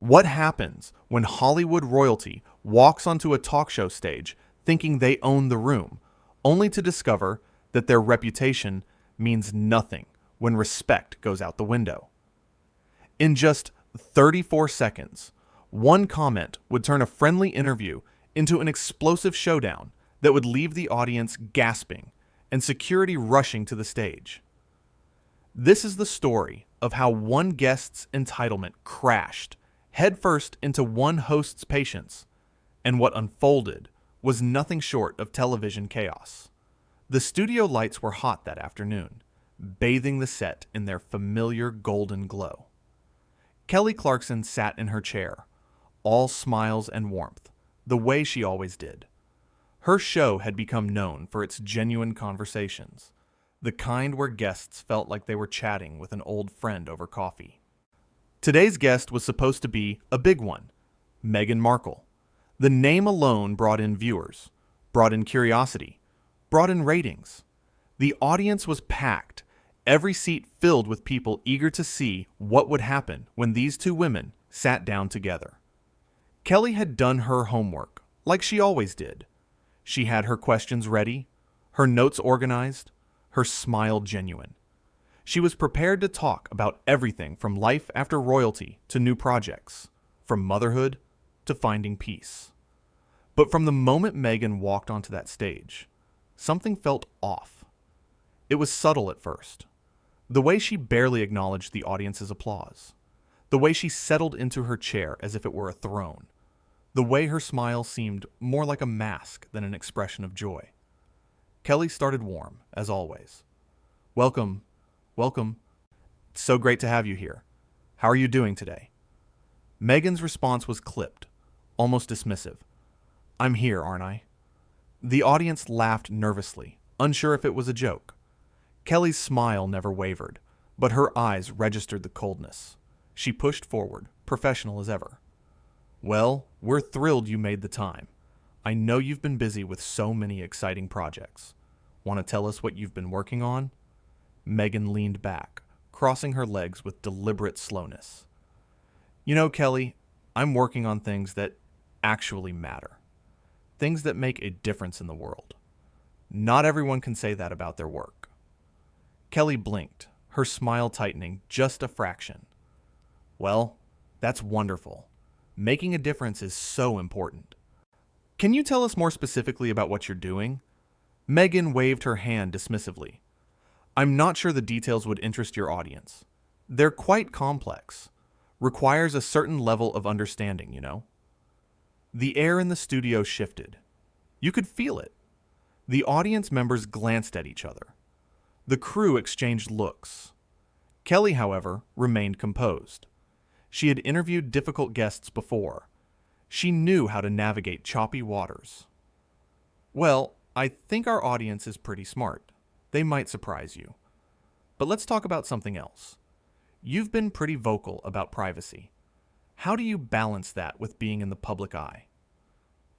What happens when Hollywood royalty walks onto a talk show stage thinking they own the room, only to discover that their reputation means nothing when respect goes out the window? In just 34 seconds, one comment would turn a friendly interview into an explosive showdown that would leave the audience gasping and security rushing to the stage. This is the story of how one guest's entitlement crashed headfirst into one host's patience, and what unfolded was nothing short of television chaos. The studio lights were hot that afternoon, bathing the set in their familiar golden glow. Kelly Clarkson sat in her chair, all smiles and warmth, the way she always did. Her show had become known for its genuine conversations, the kind where guests felt like they were chatting with an old friend over coffee. Today's guest was supposed to be a big one, Meghan Markle. The name alone brought in viewers, brought in curiosity, brought in ratings. The audience was packed, every seat filled with people eager to see what would happen when these two women sat down together. Kelly had done her homework, like she always did. She had her questions ready, her notes organized, her smile genuine. She was prepared to talk about everything from life after royalty to new projects, from motherhood to finding peace. But from the moment Meghan walked onto that stage, something felt off. It was subtle at first. The way she barely acknowledged the audience's applause. The way she settled into her chair as if it were a throne. The way her smile seemed more like a mask than an expression of joy. Kelly started warm, as always. Welcome. It's so great to have you here. How are you doing today? Meghan's response was clipped, almost dismissive. I'm here, aren't I? The audience laughed nervously, unsure if it was a joke. Kelly's smile never wavered, but her eyes registered the coldness. She pushed forward, professional as ever. Well, we're thrilled you made the time. I know you've been busy with so many exciting projects. Want to tell us what you've been working on? Meghan leaned back, crossing her legs with deliberate slowness. You know, Kelly, I'm working on things that actually matter. Things that make a difference in the world. Not everyone can say that about their work. Kelly blinked, her smile tightening just a fraction. Well, that's wonderful. Making a difference is so important. Can you tell us more specifically about what you're doing? Meghan waved her hand dismissively. I'm not sure the details would interest your audience. They're quite complex. Requires a certain level of understanding, you know? The air in the studio shifted. You could feel it. The audience members glanced at each other. The crew exchanged looks. Kelly, however, remained composed. She had interviewed difficult guests before. She knew how to navigate choppy waters. Well, I think our audience is pretty smart. They might surprise you. But let's talk about something else. You've been pretty vocal about privacy. How do you balance that with being in the public eye?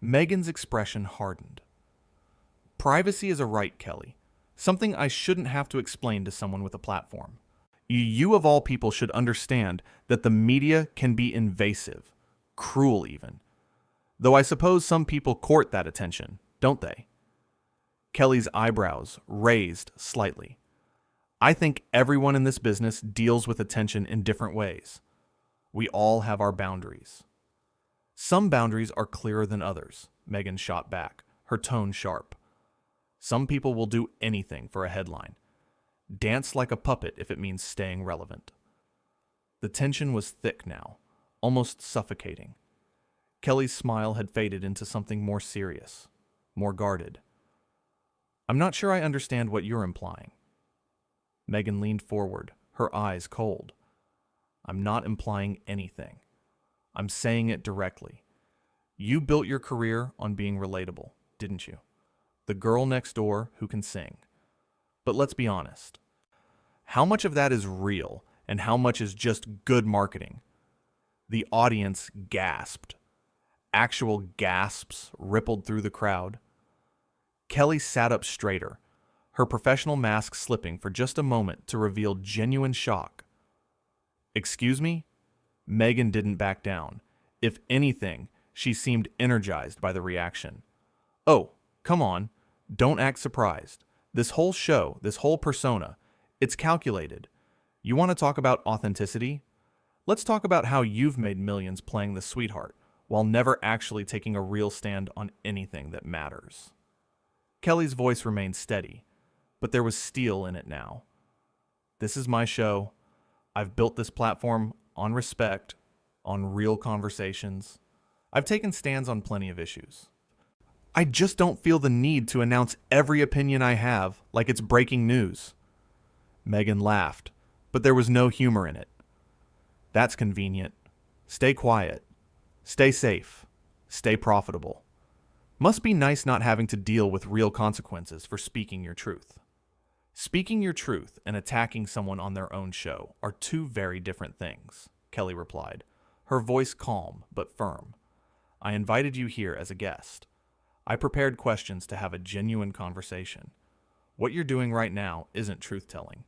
Meghan's expression hardened. Privacy is a right, Kelly. Something I shouldn't have to explain to someone with a platform. You of all people should understand that the media can be invasive, cruel even. Though I suppose some people court that attention, don't they? Kelly's eyebrows raised slightly. I think everyone in this business deals with attention in different ways. We all have our boundaries. Some boundaries are clearer than others, Meghan shot back, her tone sharp. Some people will do anything for a headline. Dance like a puppet if it means staying relevant. The tension was thick now, almost suffocating. Kelly's smile had faded into something more serious, more guarded. I'm not sure I understand what you're implying. Meghan leaned forward, her eyes cold. I'm not implying anything. I'm saying it directly. You built your career on being relatable, didn't you? The girl next door who can sing. But let's be honest. How much of that is real and how much is just good marketing? The audience gasped. Actual gasps rippled through the crowd. Kelly sat up straighter, her professional mask slipping for just a moment to reveal genuine shock. Excuse me? Meghan didn't back down. If anything, she seemed energized by the reaction. Oh, come on. Don't act surprised. This whole show, this whole persona, it's calculated. You want to talk about authenticity? Let's talk about how you've made millions playing the sweetheart, while never actually taking a real stand on anything that matters. Kelly's voice remained steady, but there was steel in it now. This is my show. I've built this platform on respect, on real conversations. I've taken stands on plenty of issues. I just don't feel the need to announce every opinion I have like it's breaking news. Meghan laughed, but there was no humor in it. That's convenient. Stay quiet. Stay safe. Stay profitable. Must be nice not having to deal with real consequences for speaking your truth. Speaking your truth and attacking someone on their own show are two very different things, Kelly replied, her voice calm but firm. I invited you here as a guest. I prepared questions to have a genuine conversation. What you're doing right now isn't truth-telling.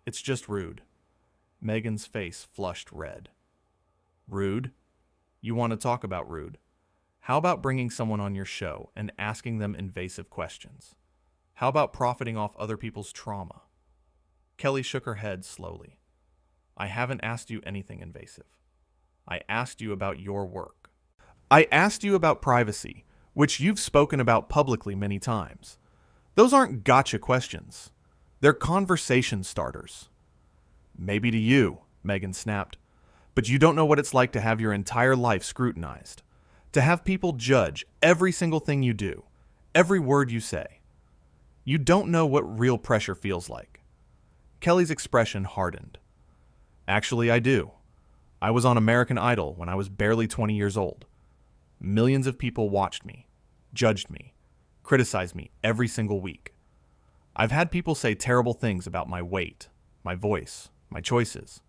It's just rude. Meghan's face flushed red. Rude? You want to talk about rude? How about bringing someone on your show and asking them invasive questions? How about profiting off other people's trauma? Kelly shook her head slowly. I haven't asked you anything invasive. I asked you about your work. I asked you about privacy, which you've spoken about publicly many times. Those aren't gotcha questions. They're conversation starters. Maybe to you, Meghan snapped, but you don't know what it's like to have your entire life scrutinized. To have people judge every single thing you do, every word you say. You don't know what real pressure feels like. Kelly's expression hardened. Actually, I do. I was on American Idol when I was barely 20 years old. Millions of people watched me, judged me, criticized me every single week. I've had people say terrible things about my weight, my voice, my choices.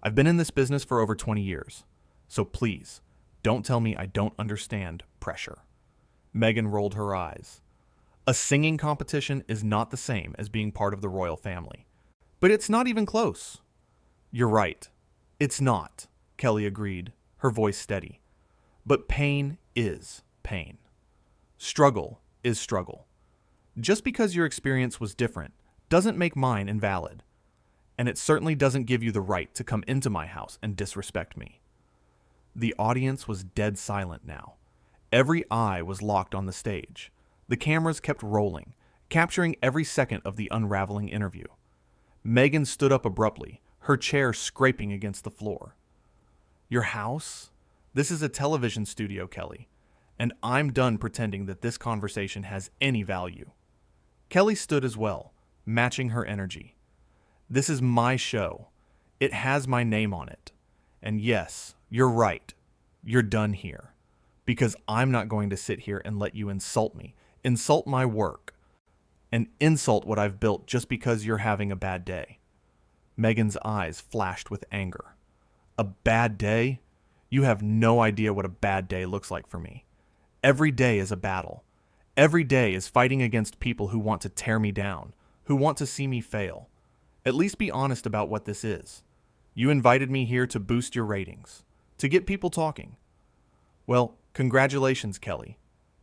I've been in this business for over 20 years, so please, don't tell me I don't understand pressure. Meghan rolled her eyes. A singing competition is not the same as being part of the royal family. But it's not even close. You're right. It's not, Kelly agreed, her voice steady. But pain is pain. Struggle is struggle. Just because your experience was different doesn't make mine invalid. And it certainly doesn't give you the right to come into my house and disrespect me. The audience was dead silent now. Every eye was locked on the stage. The cameras kept rolling, capturing every second of the unraveling interview. Meghan stood up abruptly, her chair scraping against the floor. Your house? This is a television studio, Kelly, and I'm done pretending that this conversation has any value. Kelly stood as well, matching her energy. This is my show. It has my name on it. And yes, you're right. You're done here. Because I'm not going to sit here and let you insult me, insult my work, and insult what I've built just because you're having a bad day. Meghan's eyes flashed with anger. A bad day? You have no idea what a bad day looks like for me. Every day is a battle. Every day is fighting against people who want to tear me down, who want to see me fail. At least be honest about what this is. You invited me here to boost your ratings, to get people talking. Well, congratulations, Kelly.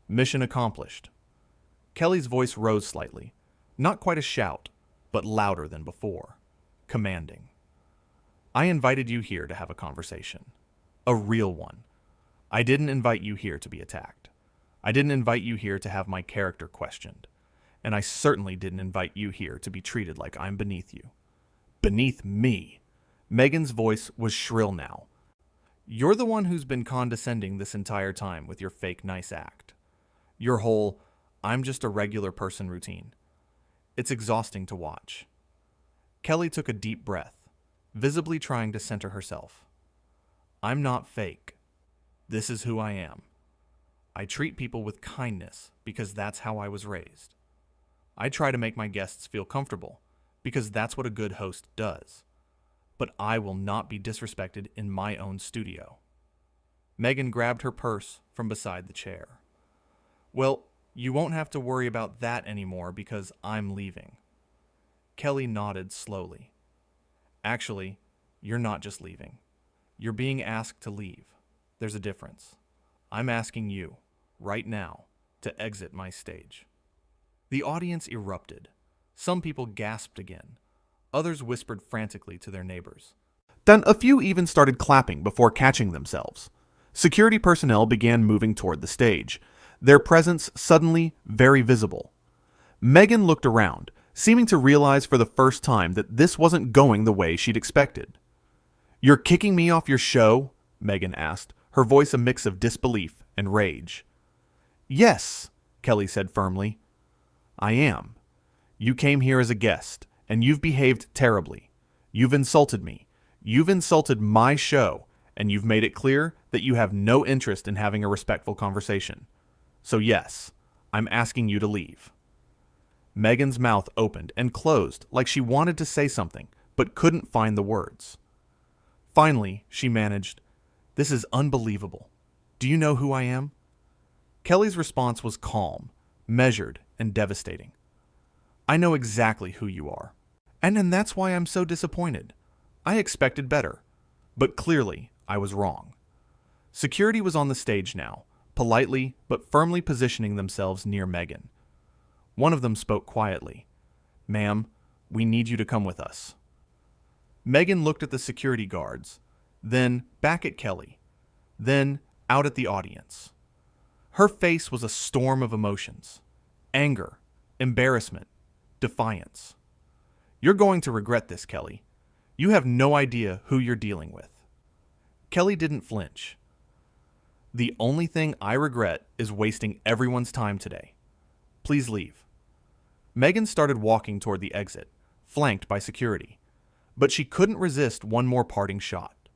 Mission accomplished. Kelly's voice rose slightly, not quite a shout, but louder than before, commanding. I invited you here to have a conversation, a real one. I didn't invite you here to be attacked. I didn't invite you here to have my character questioned, and I certainly didn't invite you here to be treated like I'm beneath you. Beneath me. Meghan's voice was shrill now. You're the one who's been condescending this entire time with your fake nice act. Your whole, I'm just a regular person routine. It's exhausting to watch. Kelly took a deep breath, visibly trying to center herself. I'm not fake. This is who I am. I treat people with kindness because that's how I was raised. I try to make my guests feel comfortable because that's what a good host does. But I will not be disrespected in my own studio. Meghan grabbed her purse from beside the chair. Well, you won't have to worry about that anymore because I'm leaving. Kelly nodded slowly. Actually, you're not just leaving. You're being asked to leave. There's a difference. I'm asking you, right now, to exit my stage." The audience erupted. Some people gasped again. Others whispered frantically to their neighbors. Then a few even started clapping before catching themselves. Security personnel began moving toward the stage, their presence suddenly very visible. Meghan looked around, seeming to realize for the first time that this wasn't going the way she'd expected. "You're kicking me off your show?" Meghan asked, her voice a mix of disbelief and rage. "Yes," Kelly said firmly. "I am. You came here as a guest, and you've behaved terribly. You've insulted me. You've insulted my show, and you've made it clear that you have no interest in having a respectful conversation. So yes, I'm asking you to leave." Meghan's mouth opened and closed like she wanted to say something, but couldn't find the words. Finally, she managed, "This is unbelievable. Do you know who I am?" Kelly's response was calm, measured, and devastating. "I know exactly who you are. And that's why I'm so disappointed. I expected better. But clearly, I was wrong." Security was on the stage now, politely but firmly positioning themselves near Meghan. One of them spoke quietly. "Ma'am, we need you to come with us." Meghan looked at the security guards, then back at Kelly, then out at the audience. Her face was a storm of emotions: anger, embarrassment, defiance. "You're going to regret this, Kelly. You have no idea who you're dealing with." Kelly didn't flinch. "The only thing I regret is wasting everyone's time today. Please leave." Meghan started walking toward the exit, flanked by security, but she couldn't resist one more parting shot.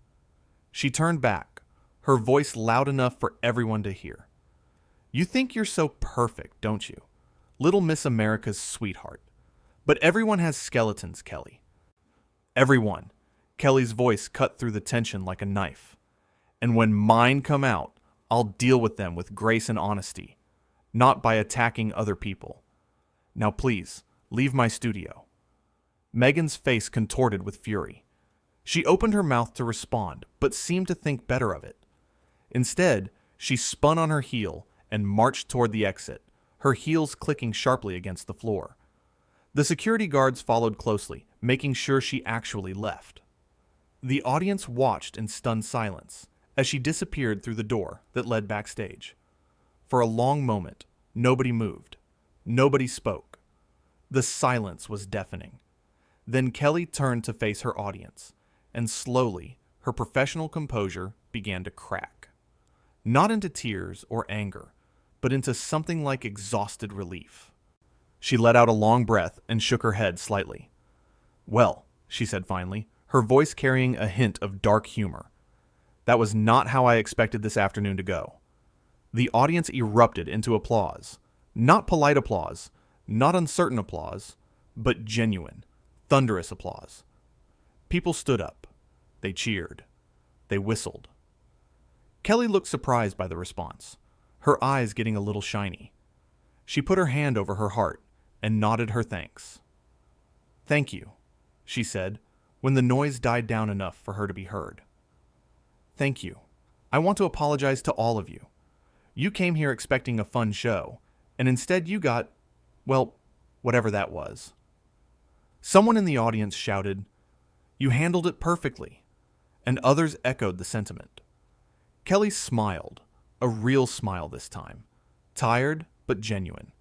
She turned back, her voice loud enough for everyone to hear. "You think you're so perfect, don't you? Little Miss America's sweetheart. But everyone has skeletons, Kelly. Everyone." Kelly's voice cut through the tension like a knife. "And when mine come out, I'll deal with them with grace and honesty, not by attacking other people. Now please, leave my studio." Meghan's face contorted with fury. She opened her mouth to respond, but seemed to think better of it. Instead, she spun on her heel and marched toward the exit, her heels clicking sharply against the floor. The security guards followed closely, making sure she actually left. The audience watched in stunned silence as she disappeared through the door that led backstage. For a long moment, nobody moved. Nobody spoke. The silence was deafening. Then Kelly turned to face her audience, and slowly, her professional composure began to crack. Not into tears or anger, but into something like exhausted relief. She let out a long breath and shook her head slightly. "Well," she said finally, her voice carrying a hint of dark humor, "that was not how I expected this afternoon to go." The audience erupted into applause. Not polite applause, not uncertain applause, but genuine, thunderous applause. People stood up. They cheered. They whistled. Kelly looked surprised by the response, her eyes getting a little shiny. She put her hand over her heart and nodded her thanks. "Thank you," she said, when the noise died down enough for her to be heard. "Thank you. I want to apologize to all of you. You came here expecting a fun show, and instead you got, well, whatever that was." Someone in the audience shouted, "You handled it perfectly," and others echoed the sentiment. Kelly smiled, a real smile this time, tired but genuine.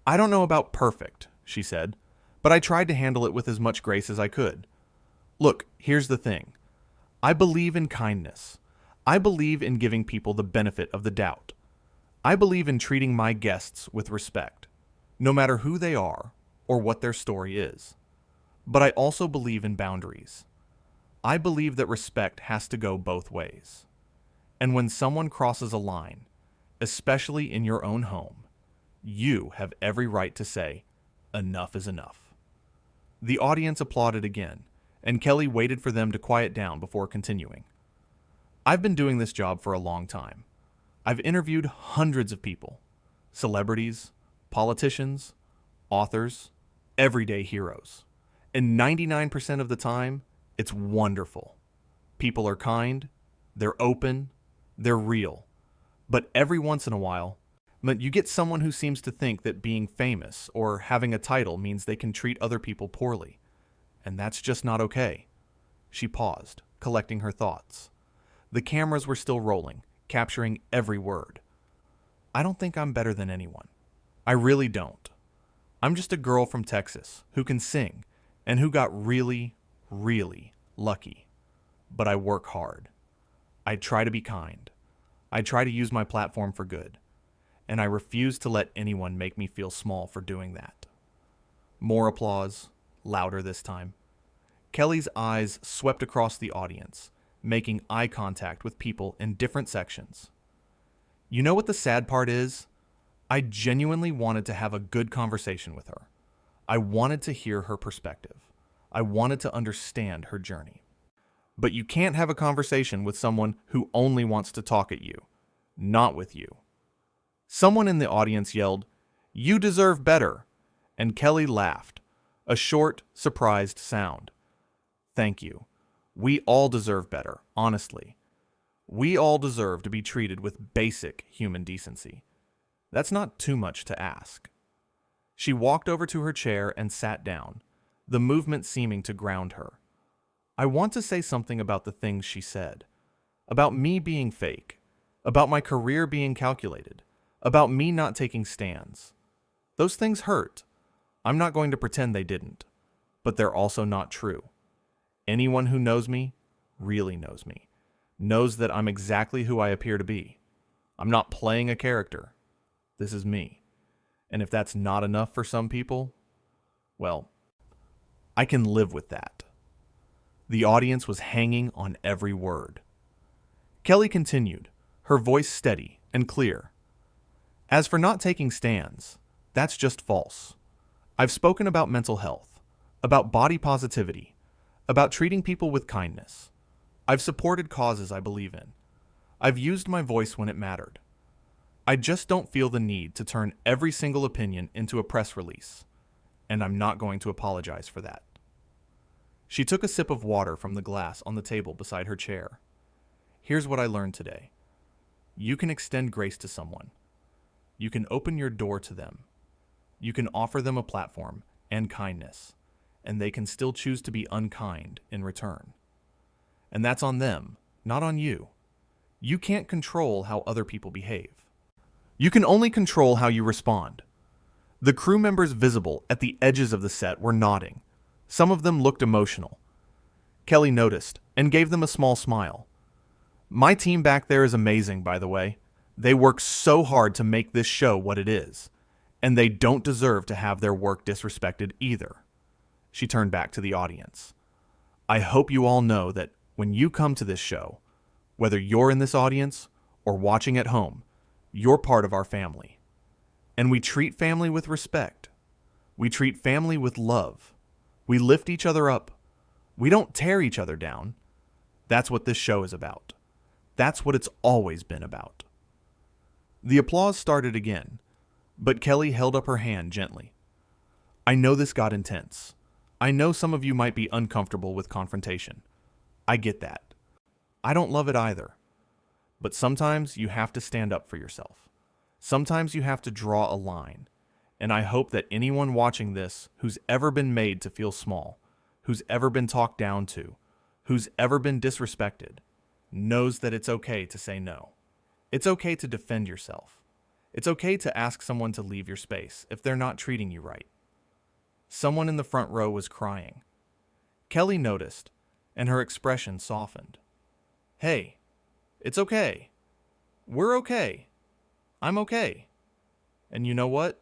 "I don't know about perfect," she said, "but I tried to handle it with as much grace as I could. Look, here's the thing. I believe in kindness. I believe in giving people the benefit of the doubt. I believe in treating my guests with respect, no matter who they are or what their story is. But I also believe in boundaries. I believe that respect has to go both ways. And when someone crosses a line, especially in your own home, you have every right to say, 'Enough is enough.'" The audience applauded again, and Kelly waited for them to quiet down before continuing. "I've been doing this job for a long time. I've interviewed hundreds of people, celebrities, politicians, authors, everyday heroes. And 99% of the time, it's wonderful. People are kind, they're open, they're real. But every once in a while, you get someone who seems to think that being famous or having a title means they can treat other people poorly. And that's just not okay. She paused, collecting her thoughts. The cameras were still rolling, capturing every word. I don't think I'm better than anyone. I really don't. I'm just a girl from Texas who can sing and who got really, really lucky. But I work hard. I try to be kind. I try to use my platform for good. And I refuse to let anyone make me feel small for doing that. More applause, louder this time. Kelly's eyes swept across the audience, making eye contact with people in different sections. You know what the sad part is? I genuinely wanted to have a good conversation with her. I wanted to hear her perspective. I wanted to understand her journey. But you can't have a conversation with someone who only wants to talk at you, not with you. Someone in the audience yelled, "You deserve better," and Kelly laughed, a short, surprised sound. Thank you. We all deserve better, honestly. We all deserve to be treated with basic human decency. That's not too much to ask. She walked over to her chair and sat down, the movement seeming to ground her. I want to say something about the things she said. About me being fake. About my career being calculated. About me not taking stands. Those things hurt. I'm not going to pretend they didn't. But they're also not true. Anyone who knows me, really knows me, knows that I'm exactly who I appear to be. I'm not playing a character. This is me. And if that's not enough for some people, well, I can live with that. The audience was hanging on every word. Kelly continued, her voice steady and clear. As for not taking stands, that's just false. I've spoken about mental health, about body positivity, about treating people with kindness. I've supported causes I believe in. I've used my voice when it mattered. I just don't feel the need to turn every single opinion into a press release, and I'm not going to apologize for that. She took a sip of water from the glass on the table beside her chair. Here's what I learned today. You can extend grace to someone. You can open your door to them. You can offer them a platform and kindness, and they can still choose to be unkind in return. And that's on them, not on you. You can't control how other people behave. You can only control how you respond. The crew members visible at the edges of the set were nodding. Some of them looked emotional. Kelly noticed and gave them a small smile. My team back there is amazing, by the way. They work so hard to make this show what it is, and they don't deserve to have their work disrespected either. She turned back to the audience. I hope you all know that when you come to this show, whether you're in this audience or watching at home, you're part of our family. And we treat family with respect. We treat family with love. We lift each other up. We don't tear each other down. That's what this show is about. That's what it's always been about. The applause started again, but Kelly held up her hand gently. I know this got intense. I know some of you might be uncomfortable with confrontation. I get that. I don't love it either. But sometimes you have to stand up for yourself. Sometimes you have to draw a line. And I hope that anyone watching this who's ever been made to feel small, who's ever been talked down to, who's ever been disrespected, knows that it's okay to say no. It's okay to defend yourself. It's okay to ask someone to leave your space if they're not treating you right. Someone in the front row was crying. Kelly noticed, and her expression softened. Hey, it's okay. We're okay. I'm okay. And you know what?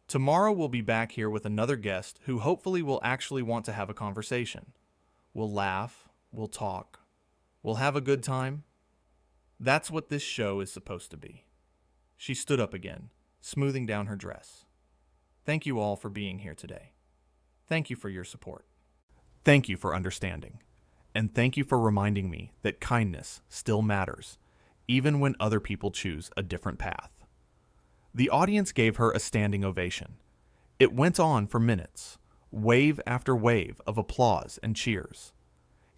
Tomorrow we'll be back here with another guest who hopefully will actually want to have a conversation. We'll laugh, we'll talk, we'll have a good time. That's what this show is supposed to be. She stood up again, smoothing down her dress. Thank you all for being here today. Thank you for your support. Thank you for understanding. And thank you for reminding me that kindness still matters, even when other people choose a different path. The audience gave her a standing ovation. It went on for minutes, wave after wave of applause and cheers.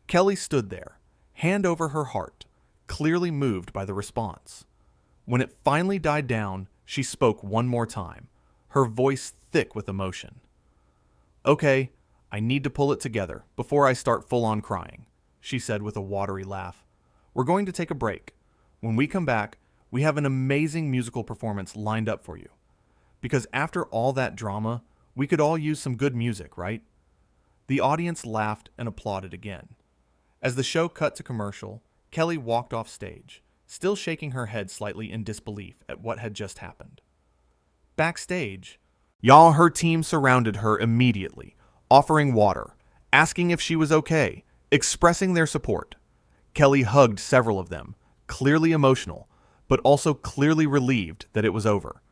Kelly stood there, hand over her heart, clearly moved by the response. When it finally died down, she spoke one more time, her voice thick with emotion. "Okay, I need to pull it together before I start full-on crying," she said with a watery laugh. "We're going to take a break. When we come back, we have an amazing musical performance lined up for you. Because after all that drama, we could all use some good music, right?" The audience laughed and applauded again. As the show cut to commercial, Kelly walked off stage, still shaking her head slightly in disbelief at what had just happened. Backstage, her team surrounded her immediately, offering water, asking if she was okay, expressing their support. Kelly hugged several of them, clearly emotional, but also clearly relieved that it was over.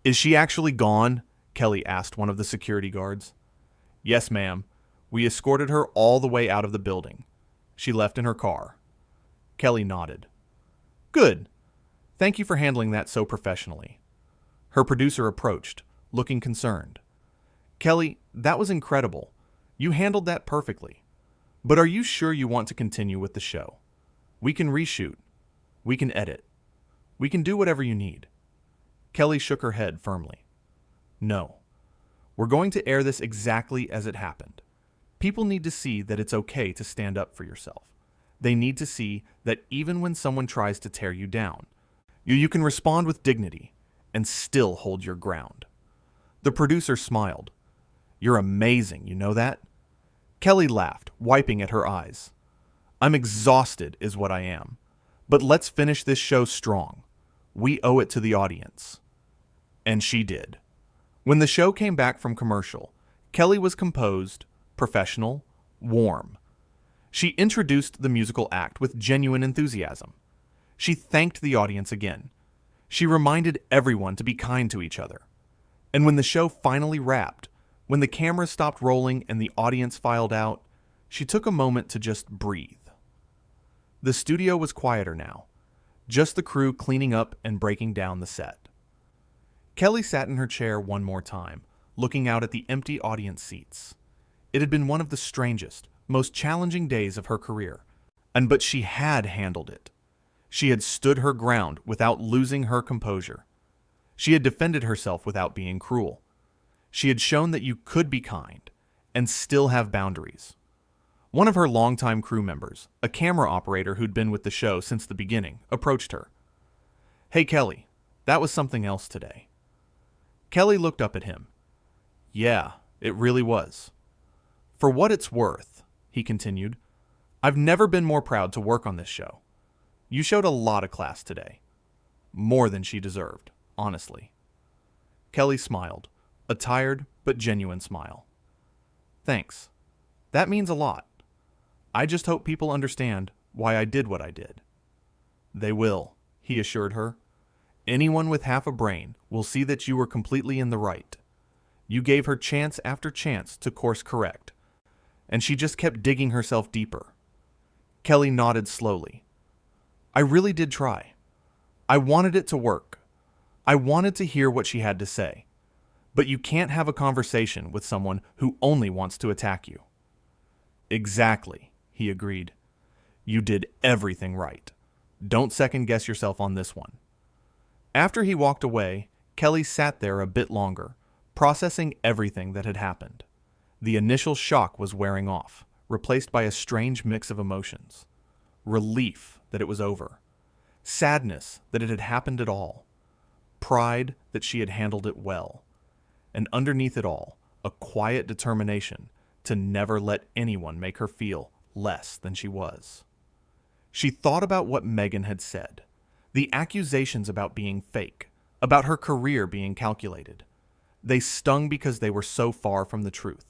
"Is she actually gone?" Kelly asked one of the security guards. "Yes, ma'am. We escorted her all the way out of the building. She left in her car." Kelly nodded. "Good. Thank you for handling that so professionally." Her producer approached, looking concerned. "Kelly, that was incredible. You handled that perfectly. But are you sure you want to continue with the show? We can reshoot. We can edit. We can do whatever you need." Kelly shook her head firmly. "No. We're going to air this exactly as it happened. People need to see that it's okay to stand up for yourself. They need to see that even when someone tries to tear you down, you can respond with dignity and still hold your ground." The producer smiled. "You're amazing, you know that?" Kelly laughed, wiping at her eyes. "I'm exhausted is what I am. But let's finish this show strong. We owe it to the audience." And she did. When the show came back from commercial, Kelly was composed, professional, warm. She introduced the musical act with genuine enthusiasm. She thanked the audience again. She reminded everyone to be kind to each other. And when the show finally wrapped, when the camera stopped rolling and the audience filed out, she took a moment to just breathe. The studio was quieter now, just the crew cleaning up and breaking down the set. Kelly sat in her chair one more time, looking out at the empty audience seats. It had been one of the strangest, most challenging days of her career, but she had handled it. She had stood her ground without losing her composure. She had defended herself without being cruel. She had shown that you could be kind and still have boundaries. One of her longtime crew members, a camera operator who'd been with the show since the beginning, approached her. "Hey, Kelly, that was something else today." Kelly looked up at him. "Yeah, it really was. For what it's worth," he continued, "I've never been more proud to work on this show. You showed a lot of class today. More than she deserved, honestly." Kelly smiled, a tired but genuine smile. "Thanks. That means a lot. I just hope people understand why I did what I did." "They will," he assured her. "Anyone with half a brain will see that you were completely in the right. You gave her chance after chance to course correct, and she just kept digging herself deeper." Kelly nodded slowly. "I really did try. I wanted it to work. I wanted to hear what she had to say. But you can't have a conversation with someone who only wants to attack you." "Exactly," he agreed. "You did everything right. Don't second-guess yourself on this one." After he walked away, Kelly sat there a bit longer, processing everything that had happened. The initial shock was wearing off, replaced by a strange mix of emotions. Relief that it was over. Sadness that it had happened at all. Pride that she had handled it well. And underneath it all, a quiet determination to never let anyone make her feel less than she was. She thought about what Meghan had said, the accusations about being fake, about her career being calculated. They stung because they were so far from the truth.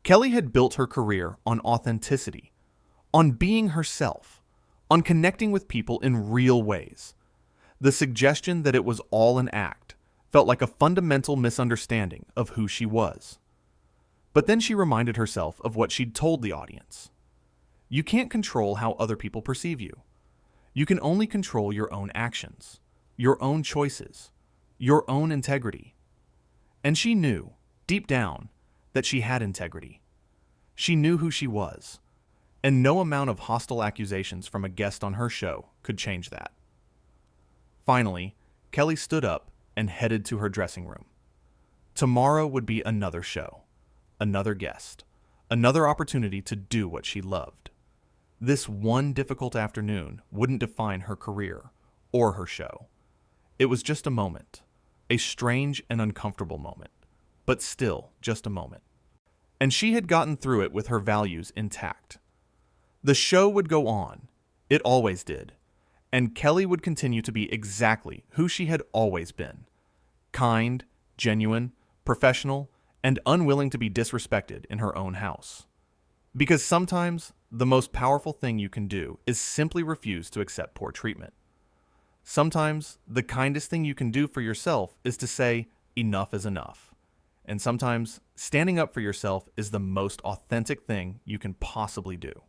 Kelly had built her career on authenticity, on being herself, on connecting with people in real ways. The suggestion that it was all an act felt like a fundamental misunderstanding of who she was. But then she reminded herself of what she'd told the audience. You can't control how other people perceive you. You can only control your own actions, your own choices, your own integrity. And she knew, deep down, that she had integrity. She knew who she was. and no amount of hostile accusations from a guest on her show could change that. Finally, Kelly stood up and headed to her dressing room. Tomorrow would be another show, another guest, another opportunity to do what she loved. This one difficult afternoon wouldn't define her career or her show. It was just a moment, a strange and uncomfortable moment, but still just a moment. And she had gotten through it with her values intact. The show would go on. It always did. And Kelly would continue to be exactly who she had always been. Kind, genuine, professional, and unwilling to be disrespected in her own house. Because sometimes the most powerful thing you can do is simply refuse to accept poor treatment. Sometimes the kindest thing you can do for yourself is to say, enough is enough. And sometimes standing up for yourself is the most authentic thing you can possibly do.